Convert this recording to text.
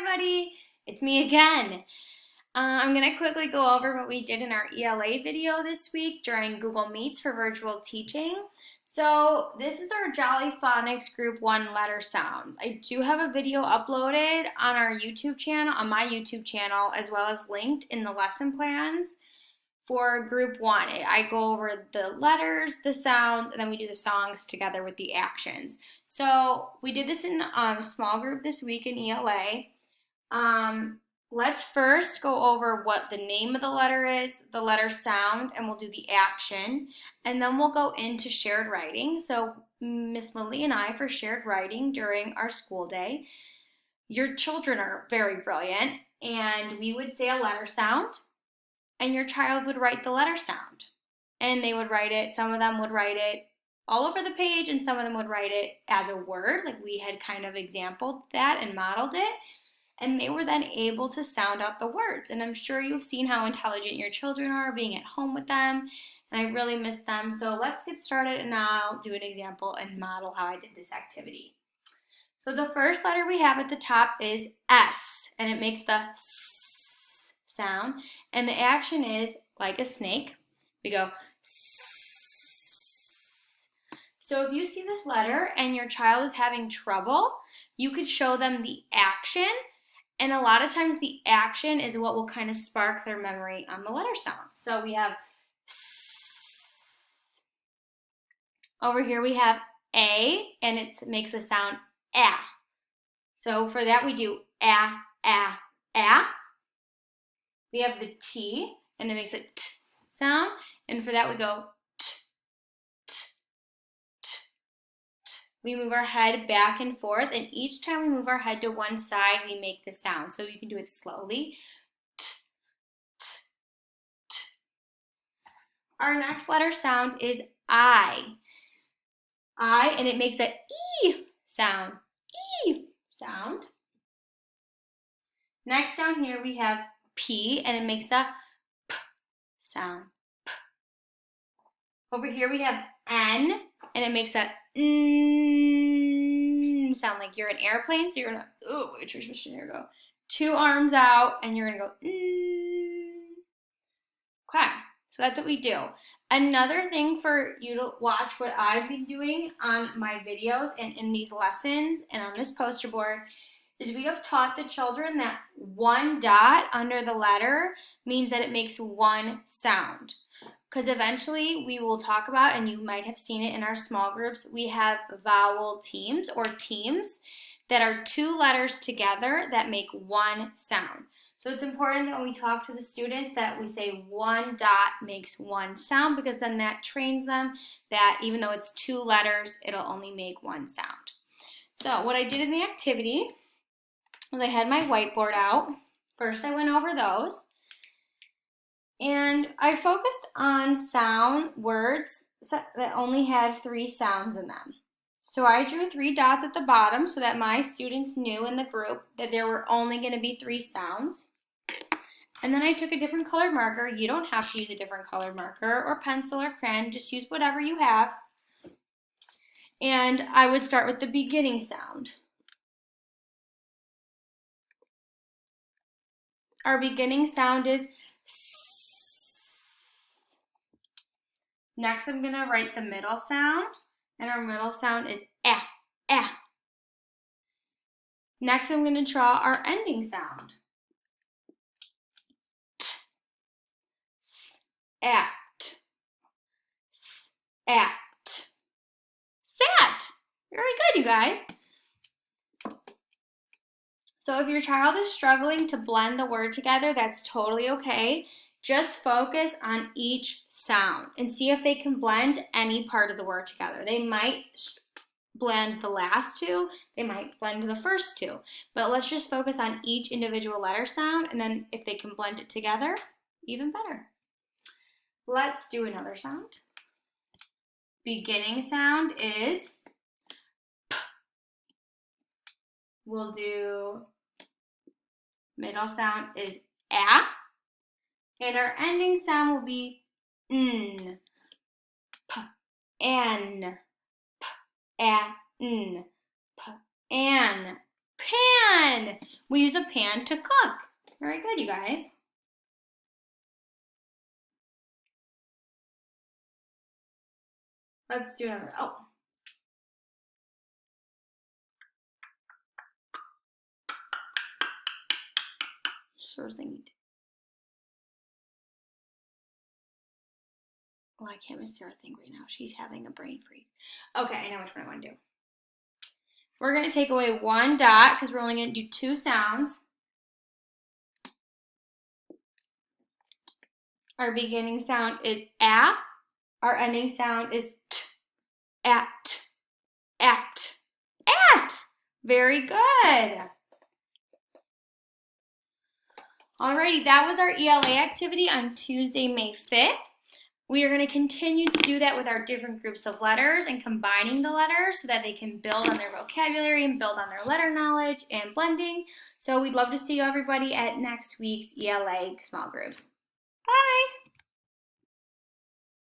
everybody, it's me again. I'm going to quickly go over what we did in our ELA video this week during Google Meets for virtual teaching. So this is our Jolly Phonics Group 1 letter sounds. I do have a video uploaded on our YouTube channel, on my YouTube channel, as well as linked in the lesson plans for Group 1. I go over the letters, the sounds, and then we do the songs together with the actions. So we did this in a small group this week in ELA. Let's first go over what the name of the letter is, the letter sound, and we'll do the action. And then we'll go into shared writing. So Miss Lily and I for shared writing during our school day. Your children are very brilliant, and we would say a letter sound, and your child would write the letter sound. And they would write it, some of them would write it all over the page, and some of them would write it as a word, like we had kind of exampled that and modeled it. And they were then able to sound out the words. And I'm sure you've seen how intelligent your children are being at home with them, and I really miss them. So let's get started, and I'll do an example and model how I did this activity. So the first letter we have at the top is S, and it makes the S sound. And the action is like a snake. We go S. So if you see this letter and your child is having trouble, you could show them the action. And a lot of times the action is what will kind of spark their memory on the letter sound. So we have S. Over here we have A, and it makes the sound A. So for that we do A, A, A. We have the T, and it makes a T sound. And for that we go T, T, T, T. We move our head back and forth, and each time we move our head to one side, we make the sound. So you can do it slowly. T, T, T. Our next letter sound is I. I, and it makes a E sound. E sound. Next down here we have P, and it makes a P sound. P. Over here we have N, and it makes a N sound, like you're an airplane. So you're gonna, oh, which position here go? Two arms out, and you're gonna go N. Okay, so that's what we do. Another thing for you to watch what I've been doing on my videos and in these lessons and on this poster board is we have taught the children that one dot under the letter means that it makes one sound. Because eventually we will talk about, and you might have seen it in our small groups, we have vowel teams or teams that are two letters together that make one sound. So it's important that when we talk to the students that we say one dot makes one sound, because then that trains them that even though it's two letters, it'll only make one sound. So what I did in the activity was I had my whiteboard out. First I went over those, and I focused on sound words that only had 3 sounds in them. So I drew 3 dots at the bottom so that my students knew in the group that there were only going to be 3 sounds. And then I took a different colored marker. You don't have to use a different colored marker or pencil or crayon. Just use whatever you have. And I would start with the beginning sound. Our beginning sound is S. Next, I'm going to write the middle sound, and our middle sound is A, A. Next, I'm going to draw our ending sound. T, S, at, S, at. Sat. Very good, you guys. So if your child is struggling to blend the word together, that's totally okay. Just focus on each sound and see if they can blend any part of the word together. They might blend the last 2, they might blend the first 2, but let's just focus on each individual letter sound, and then if they can blend it together, even better. Let's do another sound. Beginning sound is P. We'll do middle sound is A. And our ending sound will be N. P, N, P, A, N, P, An. Pan. We use a pan to cook. Very good, you guys. Let's do another. Oh. First thing. Oh, I can't miss Sarah think right now. She's having a brain freeze. Okay, I know which one I want to do. We're going to take away one dot because we're only going to do two sounds. Our beginning sound is a. Our ending sound is t. At. At. At. Very good. Alrighty, that was our ELA activity on Tuesday, May 5th. We are going to continue to do that with our different groups of letters and combining the letters so that they can build on their vocabulary and build on their letter knowledge and blending. So we'd love to see everybody at next week's ELA small groups. Bye!